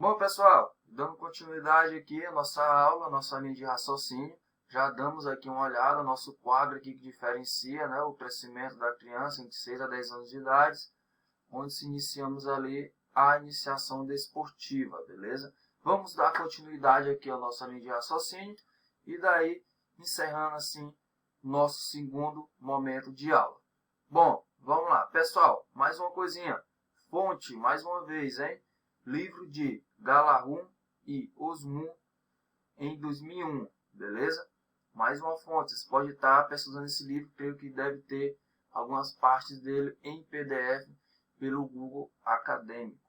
Bom, pessoal, dando continuidade aqui à nossa aula, nossa linha de raciocínio, já damos aqui uma olhada no nosso quadro aqui que diferencia, né, o crescimento da criança entre 6 a 10 anos de idade, onde se iniciamos ali a iniciação desportiva, beleza? Vamos dar continuidade aqui à nossa linha de raciocínio e daí encerrando assim nosso segundo momento de aula. Bom, vamos lá. Pessoal, mais uma coisinha. Fonte, mais uma vez, hein? Livro de Galarrum e Osmun, em 2001, beleza? Mais uma fonte. Você pode estar pesquisando esse livro, creio que deve ter algumas partes dele em PDF pelo Google Acadêmico.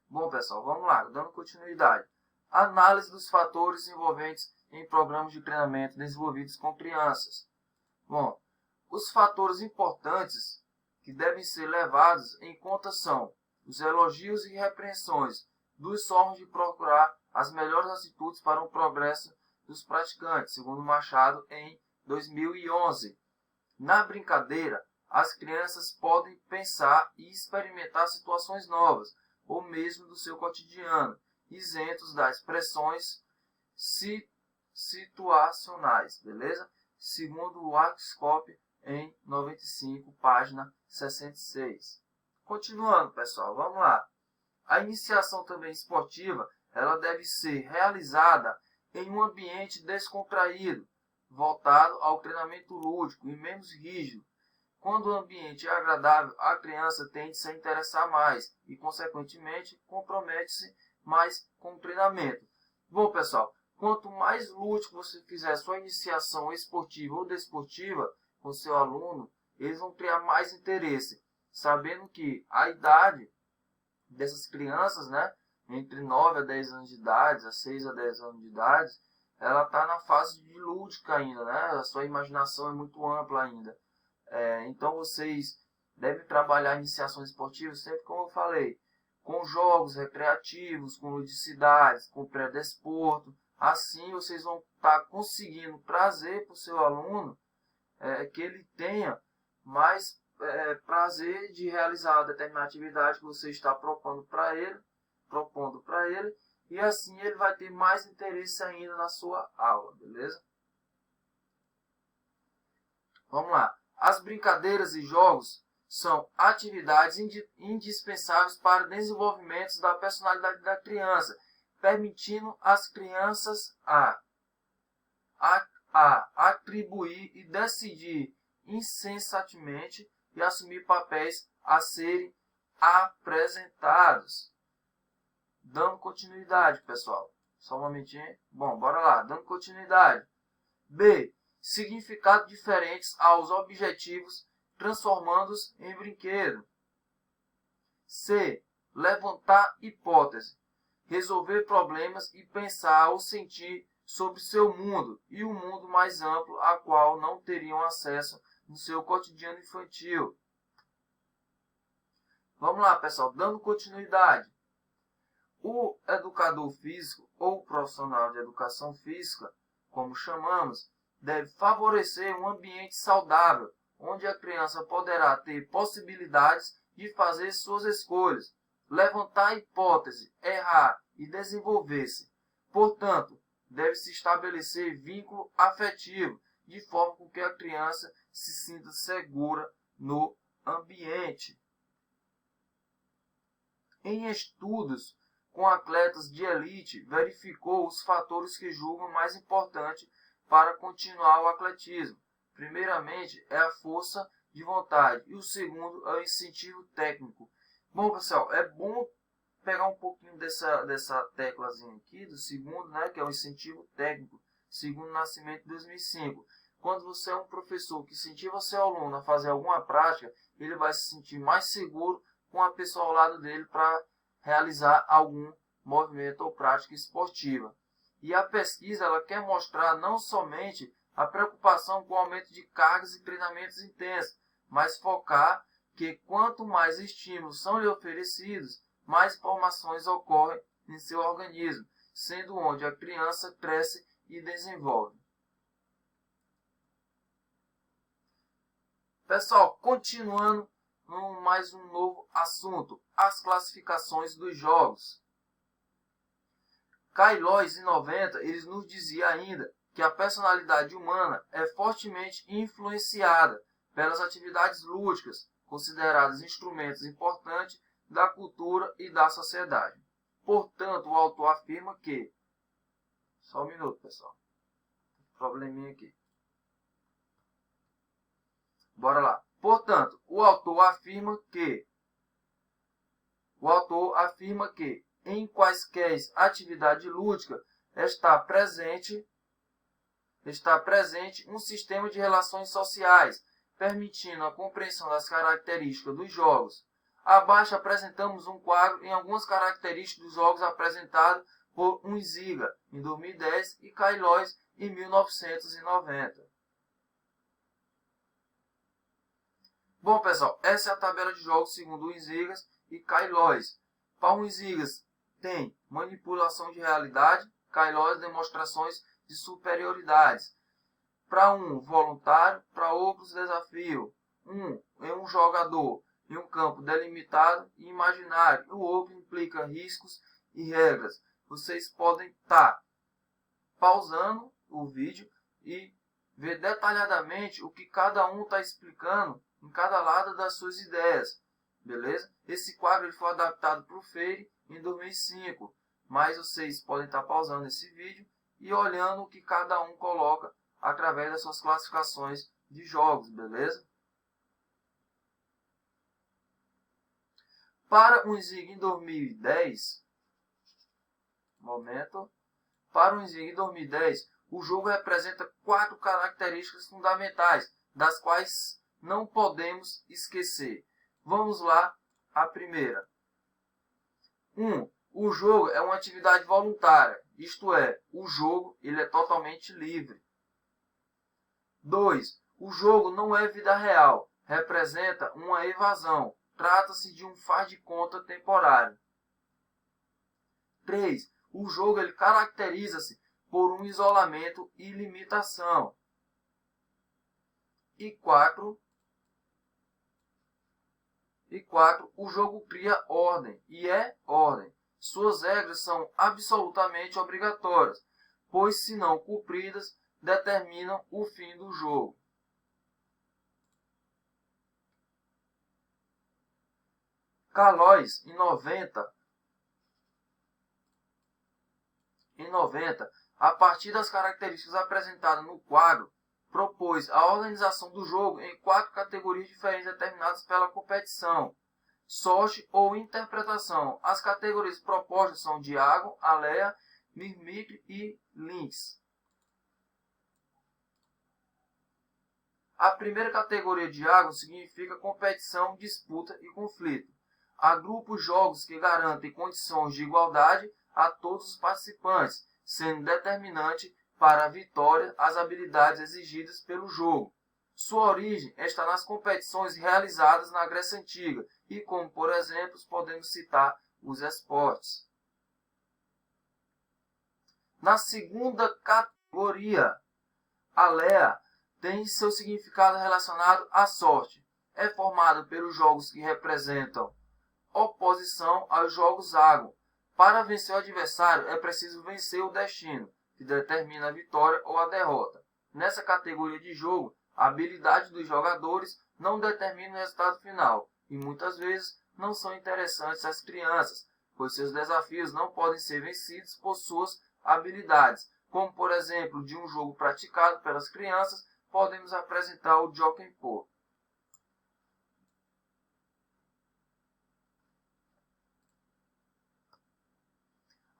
Bom, pessoal, vamos lá, dando continuidade. Análise dos fatores envolventes em programas de treinamento desenvolvidos com crianças. Bom, os fatores importantes que devem ser levados em conta são os elogios e repreensões dos formas de procurar as melhores atitudes para o progresso dos praticantes, segundo Machado em 2011. Na brincadeira, as crianças podem pensar e experimentar situações novas, ou mesmo do seu cotidiano, isentos das pressões situacionais, beleza? Segundo o Arkscope, em 95, página 66. Continuando, pessoal, vamos lá. A iniciação também esportiva, ela deve ser realizada em um ambiente descontraído, voltado ao treinamento lúdico e menos rígido. Quando o ambiente é agradável, a criança tende a se interessar mais e, consequentemente, compromete-se mais com o treinamento. Bom, pessoal, quanto mais lúdico você fizer sua iniciação esportiva ou desportiva com seu aluno, eles vão criar mais interesse, sabendo que a idade dessas crianças, né, entre 9 a 10 anos de idade, a 6 a 10 anos de idade, ela está na fase de lúdica ainda, né? A sua imaginação é muito ampla ainda. Então vocês devem trabalhar iniciações esportivas sempre como eu falei, com jogos recreativos, com ludicidades, com pré-desporto. Assim vocês vão estar conseguindo trazer para o seu aluno que ele tenha mais prazer de realizar determinada atividade que você está propondo para ele, e assim ele vai ter mais interesse ainda na sua aula, beleza? Vamos lá. As brincadeiras e jogos são atividades indispensáveis para o desenvolvimento da personalidade da criança, permitindo às crianças a atribuir e decidir insensatamente e assumir papéis a serem apresentados. Dando continuidade, pessoal. Só um momentinho. Bom, bora lá. Dando continuidade. B. Significados diferentes aos objetivos, transformando-os em brinquedo. C. Levantar hipótese. Resolver problemas e pensar ou sentir sobre seu mundo e o mundo mais amplo a qual não teriam acesso no seu cotidiano infantil. Vamos lá, pessoal, dando continuidade. O educador físico ou profissional de educação física, como chamamos, deve favorecer um ambiente saudável, onde a criança poderá ter possibilidades de fazer suas escolhas, levantar hipótese, errar e desenvolver-se. Portanto, deve-se estabelecer vínculo afetivo, de forma com que a criança se sinta segura no ambiente. Em estudos com atletas de elite, verificou os fatores que julgam mais importantes para continuar o atletismo. Primeiramente, é a força de vontade e o segundo é o incentivo técnico. Bom, pessoal, é bom pegar um pouquinho dessa teclazinha aqui, do segundo, né, que é o incentivo técnico, segundo o Nascimento de 2005. Quando você é um professor que incentiva seu aluno a fazer alguma prática, ele vai se sentir mais seguro com a pessoa ao lado dele para realizar algum movimento ou prática esportiva. E a pesquisa ela quer mostrar não somente a preocupação com o aumento de cargas e treinamentos intensos, mas focar que quanto mais estímulos são lhe oferecidos, mais informações ocorrem em seu organismo, sendo onde a criança cresce e desenvolve. Pessoal, continuando mais um novo assunto, as classificações dos jogos. Caillois, em 90, ele nos dizia ainda que a personalidade humana é fortemente influenciada pelas atividades lúdicas, consideradas instrumentos importantes da cultura e da sociedade. Portanto, o autor afirma que... Só um minuto, pessoal. Probleminha aqui. Bora lá. Portanto, o autor afirma que em quaisquer atividade lúdica está presente um sistema de relações sociais, permitindo a compreensão das características dos jogos. Abaixo apresentamos um quadro em algumas características dos jogos apresentados por Unziga em 2010 e Caillois em 1990. Bom, pessoal, essa é a tabela de jogos segundo Unziga e Caillois. Para Unziga tem manipulação de realidade, Caillois demonstrações de superioridades. Para um voluntário, para outros desafio. É um jogador em um campo delimitado e imaginário. O outro implica riscos e regras. Vocês podem estar pausando o vídeo e ver detalhadamente o que cada um está explicando em cada lado das suas ideias. Beleza? Esse quadro ele foi adaptado para o Freire em 2005. Mas vocês podem estar pausando esse vídeo e olhando o que cada um coloca através das suas classificações de jogos, beleza? Para Unziga em 2010, o jogo representa 4 características fundamentais, das quais não podemos esquecer. Vamos lá, a primeira. 1. O jogo é uma atividade voluntária, isto é, o jogo ele é totalmente livre. 2. O jogo não é vida real, representa uma evasão, trata-se de um faz de conta temporário. 3. O jogo ele caracteriza-se por um isolamento e limitação. E 4. O jogo cria ordem, e é ordem. Suas regras são absolutamente obrigatórias, pois, se não cumpridas, determinam o fim do jogo. Caillois, em 90, a partir das características apresentadas no quadro, propôs a organização do jogo em 4 categorias diferentes determinadas pela competição, sorte ou interpretação. As categorias propostas são Diagon, Alea, Mimikry e Lynx. A primeira categoria Diagon significa competição, disputa e conflito. Agrupa os jogos que garantem condições de igualdade a todos os participantes, sendo determinante para a vitória as habilidades exigidas pelo jogo. Sua origem está nas competições realizadas na Grécia Antiga e, como por exemplo, podemos citar os esportes. Na segunda categoria, Alea tem seu significado relacionado à sorte. É formado pelos jogos que representam oposição aos jogos Agon. Para vencer o adversário, é preciso vencer o destino, que determina a vitória ou a derrota. Nessa categoria de jogo, a habilidade dos jogadores não determina o resultado final, e muitas vezes não são interessantes às crianças, pois seus desafios não podem ser vencidos por suas habilidades. Como, por exemplo, de um jogo praticado pelas crianças, podemos apresentar o Jokenpô.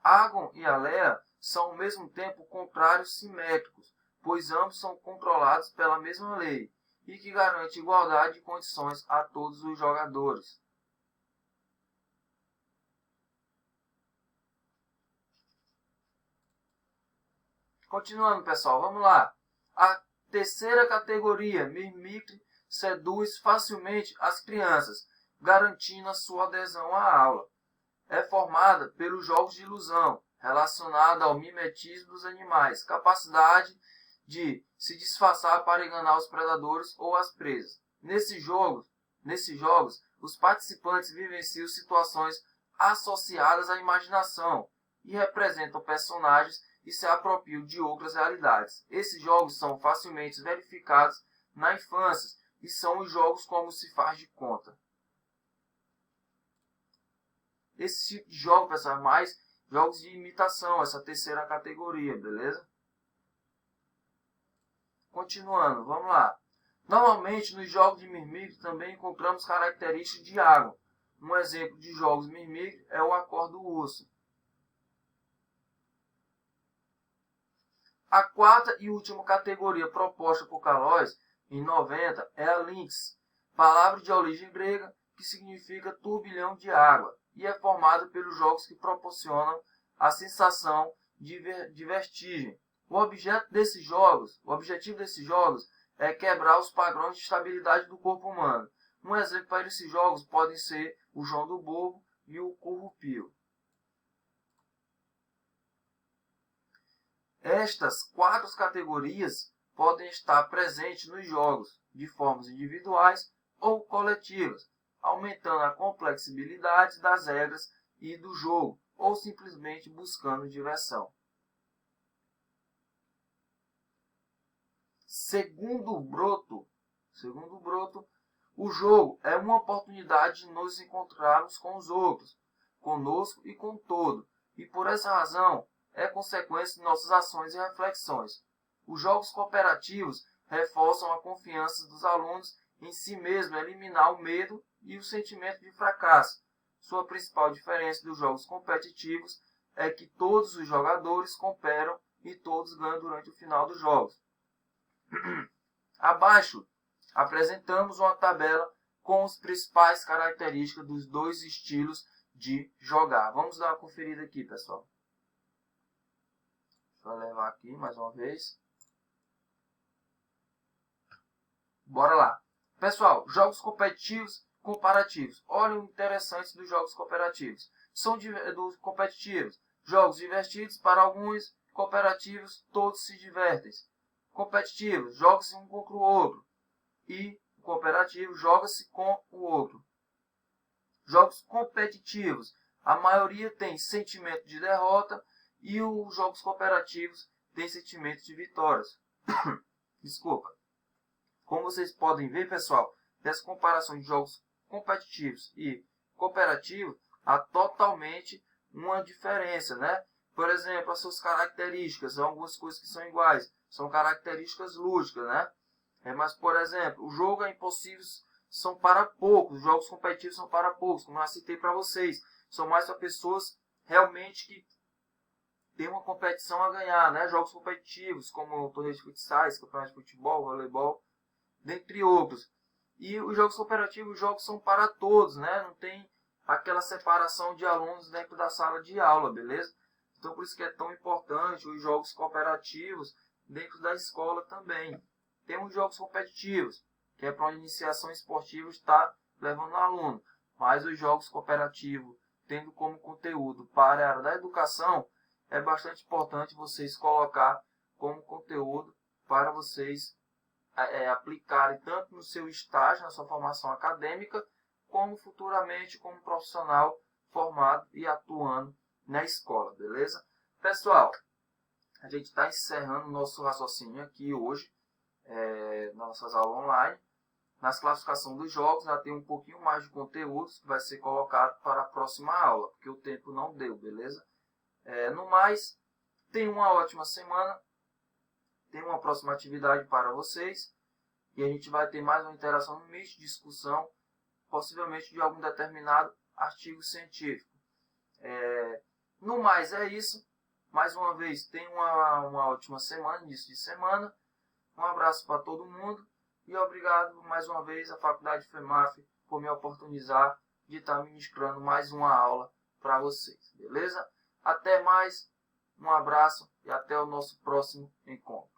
Agon e Alea são ao mesmo tempo contrários simétricos, pois ambos são controlados pela mesma lei e que garante igualdade de condições a todos os jogadores. Continuando, pessoal, vamos lá. A terceira categoria, Mimikry, seduz facilmente as crianças, garantindo a sua adesão à aula. É formada pelos jogos de ilusão, relacionada ao mimetismo dos animais, capacidade de se disfarçar para enganar os predadores ou as presas. Nesses jogos, Nesses jogos, os participantes vivenciam situações associadas à imaginação e representam personagens e se apropriam de outras realidades. Esses jogos são facilmente verificados na infância e são os jogos como se faz de conta. Esse tipo de jogo, pessoal, é mais jogos de imitação, essa terceira categoria, beleza? Continuando, vamos lá. Normalmente, nos jogos de Mirmígrio também encontramos características de água. Um exemplo de jogos Mirmígrio é o Acorde do Urso. A quarta e última categoria proposta por Calóis, em 90, é a Lynx, palavra de origem grega que significa turbilhão de água, e é formada pelos jogos que proporcionam a sensação de vertigem. O objetivo desses jogos é quebrar os padrões de estabilidade do corpo humano. Um exemplo para esses jogos podem ser o João do Bobo e o Currupio. Estas 4 categorias podem estar presentes nos jogos de formas individuais ou coletivas, aumentando a complexibilidade das regras e do jogo, ou simplesmente buscando diversão. Segundo o Broto, o jogo é uma oportunidade de nos encontrarmos com os outros, conosco e com o todo, e por essa razão é consequência de nossas ações e reflexões. Os jogos cooperativos reforçam a confiança dos alunos em si mesmo, eliminar o medo e o sentimento de fracasso. Sua principal diferença dos jogos competitivos é que todos os jogadores cooperam e todos ganham durante o final dos jogos. Abaixo, apresentamos uma tabela com as principais características dos dois estilos de jogar. Vamos dar uma conferida aqui, pessoal. Deixa eu levar aqui mais uma vez. Bora lá. Pessoal, jogos competitivos comparativos. Olha o interessante dos jogos cooperativos. São dos competitivos. Jogos divertidos para alguns, cooperativos, todos se divertem. Competitivos, joga-se um contra o outro. E cooperativo, joga-se com o outro. Jogos competitivos, a maioria tem sentimento de derrota e os jogos cooperativos têm sentimento de vitórias. Desculpa. Como vocês podem ver, pessoal, nessa comparação de jogos competitivos e cooperativos, há totalmente uma diferença, né? Por exemplo, as suas características, algumas coisas que são iguais, são características lúdicas, né? Mas, por exemplo, o jogo é impossível, são para poucos, os jogos competitivos são para poucos, como eu citei para vocês, são mais para pessoas realmente que têm uma competição a ganhar, né? Jogos competitivos, como torneios de futsais, campeonatos de futebol, voleibol, dentre outros. E os jogos cooperativos, os jogos são para todos, né? Não tem aquela separação de alunos dentro da sala de aula, beleza? Então, por isso que é tão importante os jogos cooperativos dentro da escola também. Temos jogos competitivos, que é para a iniciação esportiva está levando o aluno. Mas os jogos cooperativos, tendo como conteúdo para a área da educação, é bastante importante vocês colocar como conteúdo para vocês aplicarem tanto no seu estágio, na sua formação acadêmica, como futuramente como profissional formado e atuando na escola, beleza? Pessoal, a gente está encerrando o nosso raciocínio aqui hoje, nossas aulas online. Nas classificações dos jogos, já tem um pouquinho mais de conteúdos que vai ser colocado para a próxima aula, porque o tempo não deu, beleza? No mais, tenham uma ótima semana, tem uma próxima atividade para vocês, e a gente vai ter mais uma interação no Meet, discussão, possivelmente de algum determinado artigo científico. No mais, é isso. Mais uma vez, tenham uma ótima semana, início de semana. Um abraço para todo mundo e obrigado mais uma vez à Faculdade FEMAF por me oportunizar de estar ministrando mais uma aula para vocês, beleza? Até mais, um abraço e até o nosso próximo encontro.